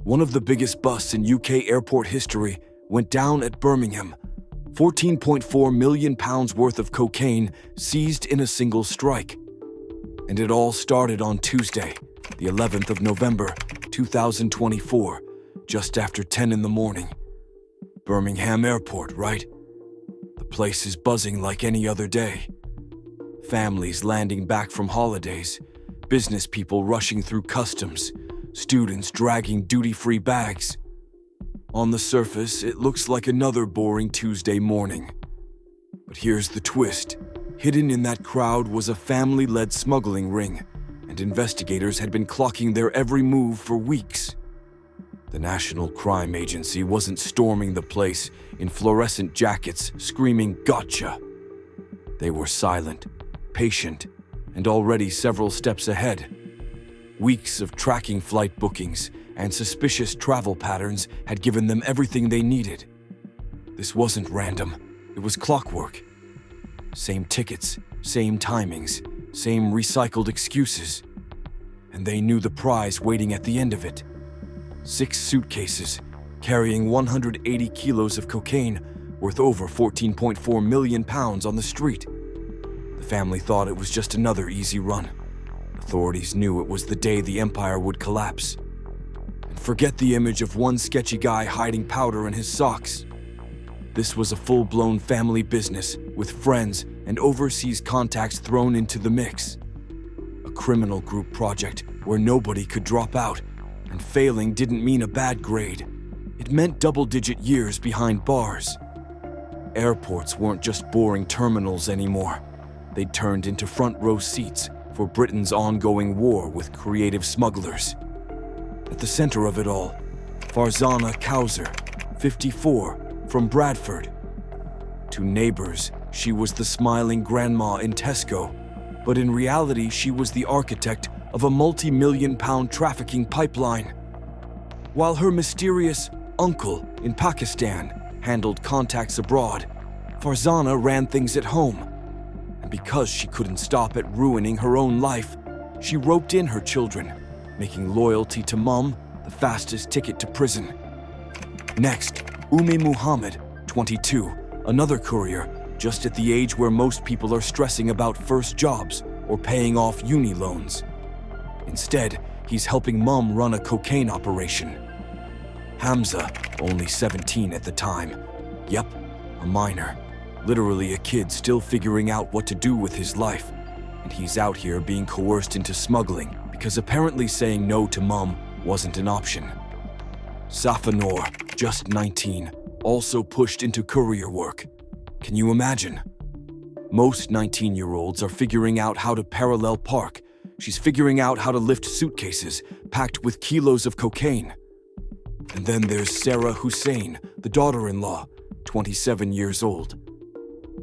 One of the biggest busts in UK airport history went down at Birmingham. £14.4 million worth of cocaine seized in a single strike. And it all started on Tuesday, the 11th of November, 2024, just after 10 in the morning. Birmingham Airport, right? The place is buzzing like any other day. Families landing back from holidays, business people rushing through customs, students dragging duty-free bags. On the surface, it looks like another boring Tuesday morning. But here's the twist. Hidden in that crowd was a family-led smuggling ring, and investigators had been clocking their every move for weeks. The National Crime Agency wasn't storming the place in fluorescent jackets screaming "Gotcha!" They were silent, patient, and already several steps ahead. Weeks of tracking flight bookings and suspicious travel patterns had given them everything they needed. This wasn't random, it was clockwork. Same tickets, same timings, same recycled excuses. And they knew the prize waiting at the end of it. 6 suitcases carrying 180 kilos of cocaine worth over £14.4 million on the street. The family thought it was just another easy run. Authorities knew it was the day the empire would collapse. And forget the image of one sketchy guy hiding powder in his socks. This was a full-blown family business with friends and overseas contacts thrown into the mix. A criminal group project where nobody could drop out, and failing didn't mean a bad grade. It meant double-digit years behind bars. Airports weren't just boring terminals anymore. They'd turned into front-row seats for Britain's ongoing war with creative smugglers. At the center of it all, Farzana Kauser, 54, from Bradford. To neighbors, she was the smiling grandma in Tesco, but in reality she was the architect of a multi-million-pound trafficking pipeline. While her mysterious uncle in Pakistan handled contacts abroad, Farzana ran things at home. And because she couldn't stop at ruining her own life, she roped in her children, making loyalty to Mum the fastest ticket to prison. Next, Umi Muhammad, 22, another courier, just at the age where most people are stressing about first jobs or paying off uni loans. Instead, he's helping Mum run a cocaine operation. Hamza, only 17 at the time. Yep, a minor. Literally a kid still figuring out what to do with his life. And he's out here being coerced into smuggling because apparently saying no to Mum wasn't an option. Safanor, just 19, also pushed into courier work. Can you imagine? Most 19-year-olds are figuring out how to parallel park. She's figuring out how to lift suitcases packed with kilos of cocaine. And then there's Sarah Hussein, the daughter-in-law, 27 years old.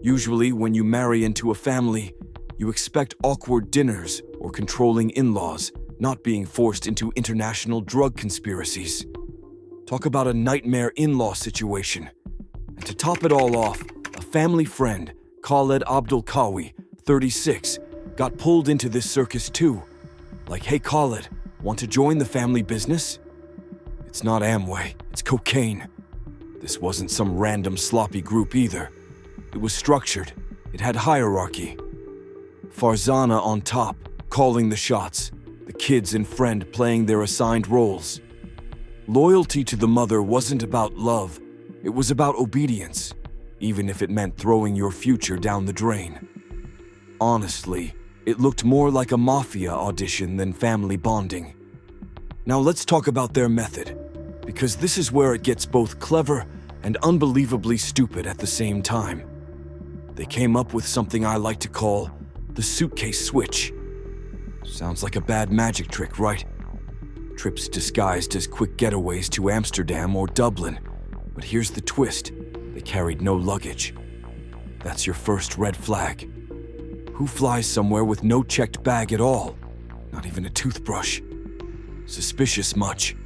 Usually, when you marry into a family, you expect awkward dinners or controlling in-laws, not being forced into international drug conspiracies. Talk about a nightmare in-law situation. And to top it all off, a family friend, Khaled Abdul Qawi, 36, got pulled into this circus too. Like, hey Khaled, want to join the family business? It's not Amway, it's cocaine. This wasn't some random sloppy group either. It was structured, it had hierarchy. Farzana on top, calling the shots, the kids and friend playing their assigned roles. Loyalty to the mother wasn't about love, it was about obedience, even if it meant throwing your future down the drain. Honestly, it looked more like a mafia audition than family bonding. Now let's talk about their method, because this is where it gets both clever and unbelievably stupid at the same time. They came up with something I like to call the suitcase switch. Sounds like a bad magic trick, right? Trips disguised as quick getaways to Amsterdam or Dublin. But here's the twist, they carried no luggage. That's your first red flag. Who flies somewhere with no checked bag at all? Not even a toothbrush. Suspicious much.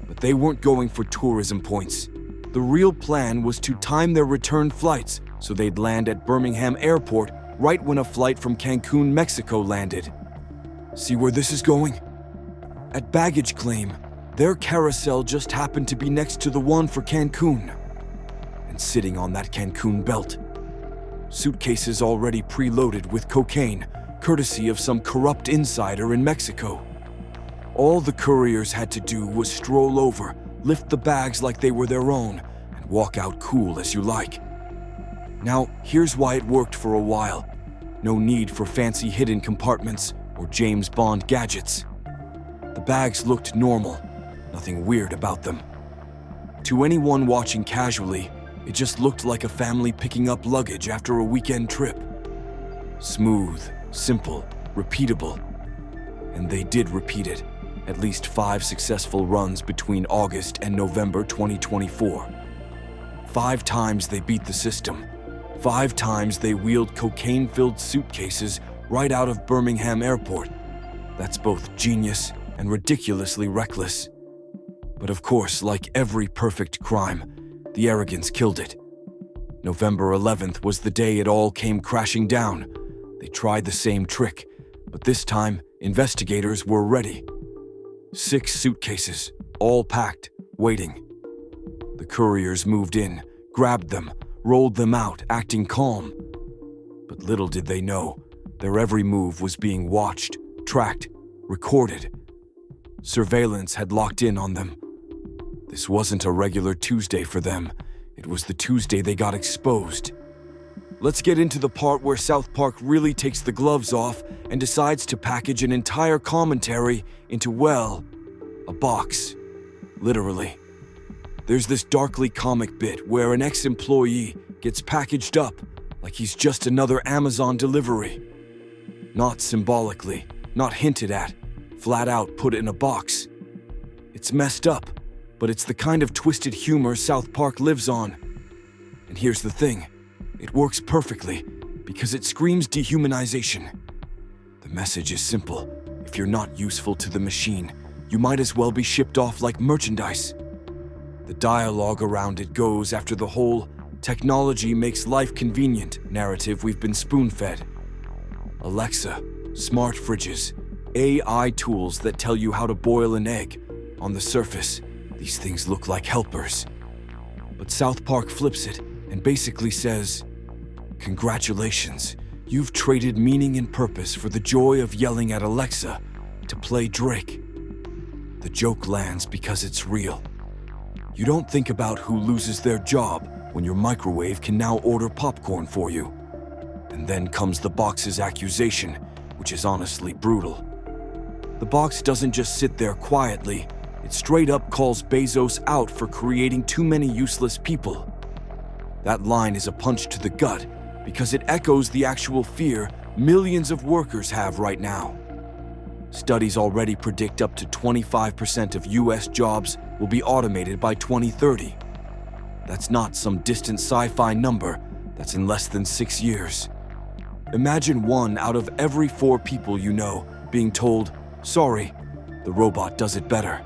But they weren't going for tourism points. The real plan was to time their return flights so they'd land at Birmingham Airport right when a flight from Cancun, Mexico landed. See where this is going? At baggage claim, Their carousel just happened to be next to the one for Cancun. And sitting on that Cancun belt, suitcases already preloaded with cocaine, courtesy of some corrupt insider in Mexico. All the couriers had to do was stroll over, lift the bags like they were their own, and walk out cool as you like. Now, here's why it worked for a while. No need for fancy hidden compartments or James Bond gadgets. The bags looked normal, nothing weird about them. To anyone watching casually, it just looked like a family picking up luggage after a weekend trip. Smooth, simple, repeatable. And they did repeat it, at least 5 successful runs between August and November 2024. 5 times they beat the system. 5 times they wheeled cocaine-filled suitcases right out of Birmingham Airport. That's both genius and ridiculously reckless. But of course, like every perfect crime, the arrogance killed it. November 11th was the day it all came crashing down. They tried the same trick, but this time, investigators were ready. 6 suitcases, all packed, waiting. The couriers moved in, grabbed them, rolled them out, acting calm. But little did they know, their every move was being watched, tracked, recorded. Surveillance had locked in on them. This wasn't a regular Tuesday for them. It was the Tuesday they got exposed. Let's get into the part where South Park really takes the gloves off and decides to package an entire commentary into, well, a box. Literally. There's this darkly comic bit where an ex-employee gets packaged up like he's just another Amazon delivery. Not symbolically, not hinted at, flat out put in a box. It's messed up, but it's the kind of twisted humor South Park lives on. And here's the thing, it works perfectly because it screams dehumanization. The message is simple. If you're not useful to the machine, you might as well be shipped off like merchandise. The dialogue around it goes after the whole technology makes life convenient narrative we've been spoon-fed. Alexa, smart fridges, AI tools that tell you how to boil an egg. On the surface, these things look like helpers. But South Park flips it and basically says, "Congratulations, you've traded meaning and purpose for the joy of yelling at Alexa to play Drake." The joke lands because it's real. You don't think about who loses their job when your microwave can now order popcorn for you. And then comes the box's accusation, which is honestly brutal. The box doesn't just sit there quietly, it straight up calls Bezos out for creating too many useless people. That line is a punch to the gut because it echoes the actual fear millions of workers have right now. Studies already predict up to 25% of US jobs will be automated by 2030. That's not some distant sci-fi number, that's in less than 6 years. Imagine 1 out of every 4 people you know being told, "Sorry, the robot does it better."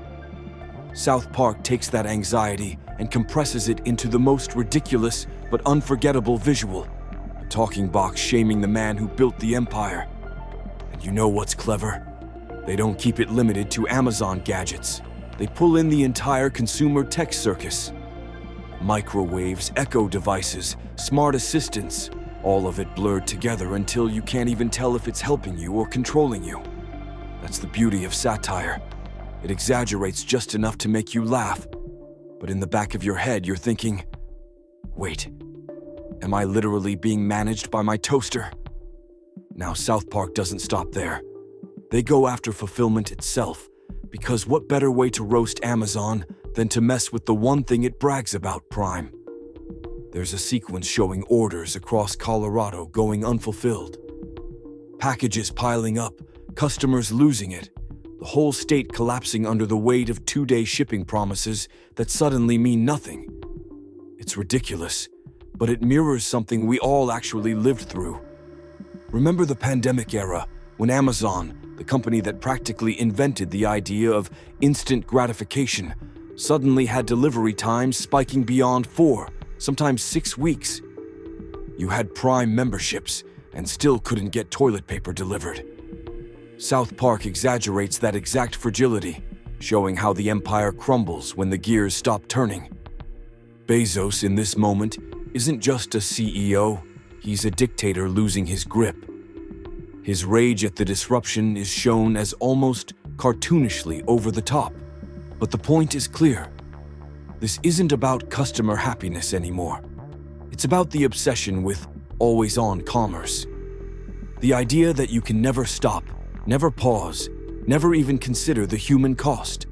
South Park takes that anxiety and compresses it into the most ridiculous but unforgettable visual, a talking box shaming the man who built the empire. And you know what's clever? They don't keep it limited to Amazon gadgets. They pull in the entire consumer tech circus. Microwaves, Echo devices, smart assistants, all of it blurred together until you can't even tell if it's helping you or controlling you. That's the beauty of satire. It exaggerates just enough to make you laugh, but in the back of your head you're thinking, wait, am I literally being managed by my toaster? Now South Park doesn't stop there. They go after fulfillment itself, because what better way to roast Amazon than to mess with the one thing it brags about, Prime? There's a sequence showing orders across Colorado going unfulfilled. Packages piling up, customers losing it, the whole state collapsing under the weight of 2-day shipping promises that suddenly mean nothing. It's ridiculous, but it mirrors something we all actually lived through. Remember the pandemic era, when Amazon, the company that practically invented the idea of instant gratification, suddenly had delivery times spiking beyond 4, sometimes 6 weeks. You had Prime memberships and still couldn't get toilet paper delivered. South Park exaggerates that exact fragility. showing how the empire crumbles when the gears stop turning. Bezos, in this moment, isn't just a CEO, he's a dictator losing his grip. His rage at the disruption is shown as almost cartoonishly over the top. But the point is clear. This isn't about customer happiness anymore. It's about the obsession with always-on commerce. The idea that you can never stop, never pause, never even consider the human cost.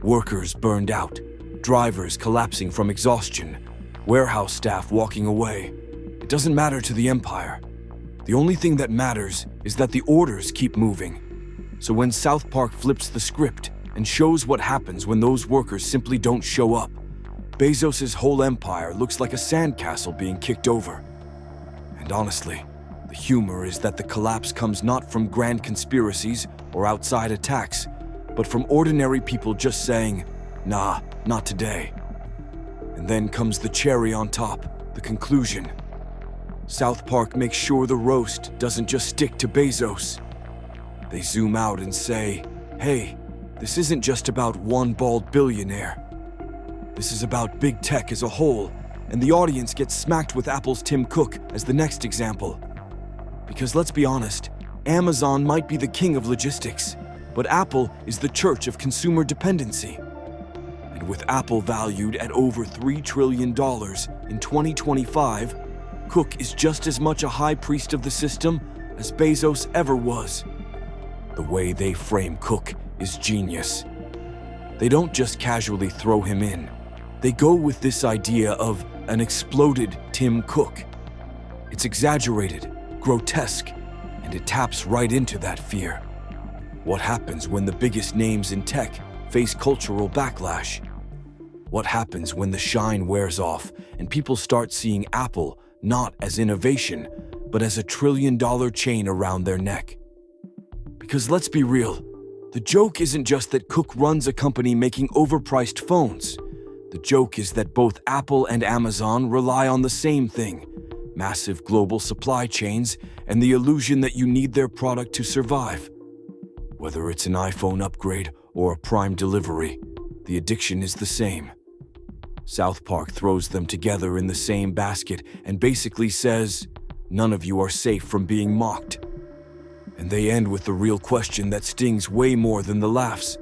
Workers burned out, drivers collapsing from exhaustion, warehouse staff walking away. It doesn't matter to the empire. The only thing that matters is that the orders keep moving. So when South Park flips the script and shows what happens when those workers simply don't show up, Bezos' whole empire looks like a sandcastle being kicked over. And honestly, the humor is that the collapse comes not from grand conspiracies or outside attacks, but from ordinary people just saying, "Nah, not today." And then comes the cherry on top, the conclusion. South Park makes sure the roast doesn't just stick to Bezos. They zoom out and say, hey, this isn't just about one bald billionaire. This is about big tech as a whole, and the audience gets smacked with Apple's Tim Cook as the next example. Because let's be honest, Amazon might be the king of logistics, but Apple is the church of consumer dependency. And with Apple valued at over $3 trillion in 2025, Cook is just as much a high priest of the system as Bezos ever was. The way they frame Cook is genius. They don't just casually throw him in. They go with this idea of an exploded Tim Cook. It's exaggerated, grotesque, and it taps right into that fear. What happens when the biggest names in tech face cultural backlash? What happens when the shine wears off and people start seeing Apple not as innovation, but as a trillion-dollar chain around their neck? Because let's be real, the joke isn't just that Cook runs a company making overpriced phones. The joke is that both Apple and Amazon rely on the same thing: massive global supply chains and the illusion that you need their product to survive. Whether it's an iPhone upgrade or a Prime delivery, the addiction is the same. South Park throws them together in the same basket and basically says, none of you are safe from being mocked. And they end with the real question that stings way more than the laughs.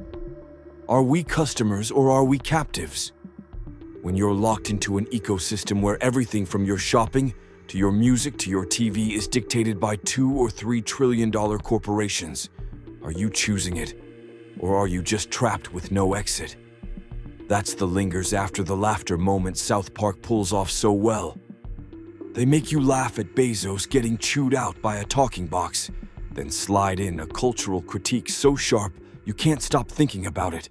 Are we customers or are we captives? When you're locked into an ecosystem where everything from your shopping to your music to your TV is dictated by $2 or $3 trillion corporations, are you choosing it? Or are you just trapped with no exit? That's the lingers after the laughter moment South Park pulls off so well. They make you laugh at Bezos getting chewed out by a talking box, then slide in a cultural critique so sharp you can't stop thinking about it.